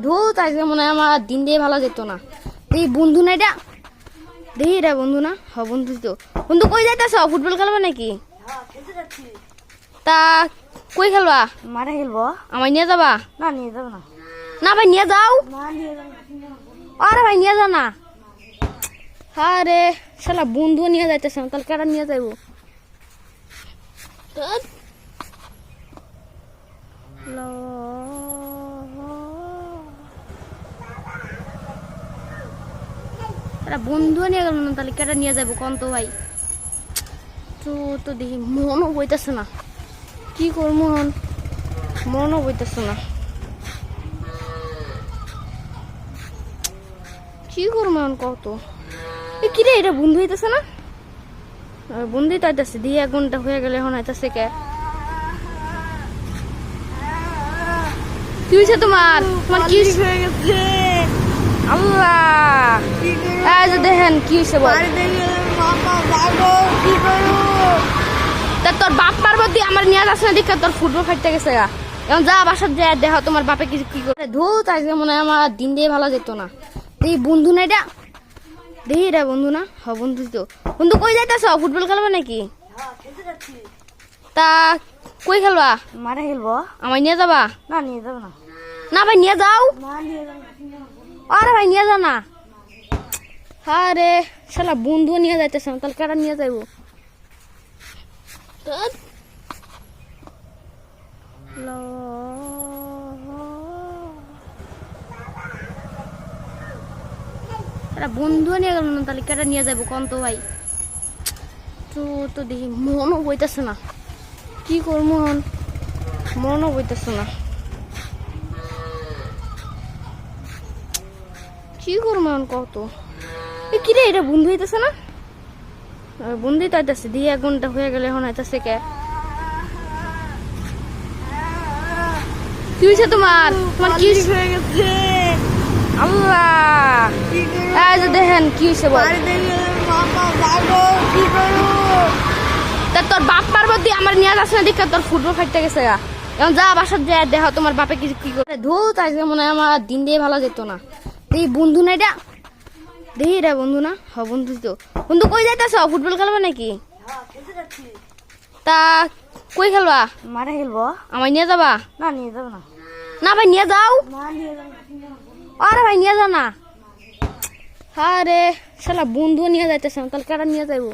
ধুত আজকে মনে হয় আমার দিন দিয়ে ভালো যেত না। এই বন্ধু না এটা, দেখি এটা বন্ধু না। হ বন্ধু তো। বন্ধু কই যাইতেছ? ফুটবল খেলবা নাকি? তা কই খেলবা? মাঠে খেলবো। আমায় নিয়ে যাবা? না নিয়ে যাবো না। না ভাই নিয়ে যাও। না নিয়ে যাবো না। আরে ভাই নিয়ে যাও না। আরে শালা বন্ধু নিয়ে যাইতেছে না, তাহলে কেডা নিয়ে যাইবো? বন্ধু নিয়ে গেল না, তাহলে কেডা নিয়ে যাবো কোন তো ভাই? তো তো দেখি মনও বইতেছে না, কি করবো হন, মনও বইতেছে না, কি করবো হন কত? কিরে এটা বন্ধু হইতেছে না? বন্ধুই তো আইতেছে, দিয়ে 1 ঘন্টা হয়ে গেলে এখন আইতেছে কে? কি হয়েছে তোমার? তোমার কি হয়ে গেছে? আল্লাহ, এই যে দেখেন কি হয়েছে বল। কি করবো? তা তোর বাপ পারবো দিয়ে আমার নিয়ে যাচ্ছে না, দেখে তোর ফুটবল খাইতে গেছে গা। এখন যা বাসার যায় দেখো তোমার বাপে কিছু কি করে। ধুত আজকে মনে হয় আমার দিন দিয়ে ভালো যেত না। এই বন্ধু না এটা, দেখি এটা বন্ধু না। হ বন্ধু তো। বন্ধু কই যাইতেছ? ফুটবল খেলবা নাকি? তা কই খেলবা? মাঠে খেলবো। আমায় নিয়ে যাবা? না নিয়ে যাবো না। না ভাই নিয়ে যাও। না নিয়ে যাবো না। আরে ভাই নিয়ে যাও না। আরে শালা বন্ধু নিয়ে যাইতেছে না, তাহলে কেডা নিয়ে যাইবো? বন্ধু নিয়ে গেল না, তাহলে কেডা নিয়ে যাবো কোন তো ভাই? তো তো দেখি মনও বইতেছে না, কি করবো হন, মনও বইতেছে না, কি করবো হন কত? কিরে এটা বন্ধু হইতেছে না? বন্ধুই তো আইতেছে, দিয়ে 1 ঘন্টা হয়ে গেলে এখন আইতেছে কে? কি হয়েছে তোমার? তোমার কি হয়ে গেছে? আল্লাহ, এই যে দেখেন কি হয়েছে বল। কি করবো? তা তোর বাপ পারবো দিয়ে আমার নিয়ে যাচ্ছে না, দেখে তোর ফুটবল খাইতে গেছে গা। এখন যা বাসার যায় দেখো তোমার বাপে কিছু কি করে। ধুত আজকে মনে হয় আমার দিন দিয়ে ভালো যেত না। এই বন্ধু না এটা, দেখি এটা বন্ধু না। হ বন্ধু তো। বন্ধু কই যাইতেছ? ফুটবল খেলবা নাকি? তা কই খেলবা? মাঠে খেলবো। আমায় নিয়ে যাবা? না নিয়ে যাবো না। না ভাই নিয়ে যাও। না নিয়ে যাবো না। আরে ভাই নিয়ে যাও না। আরে শালা বন্ধু নিয়ে যাইতেছে না, তাহলে কেডা নিয়ে যাইবো?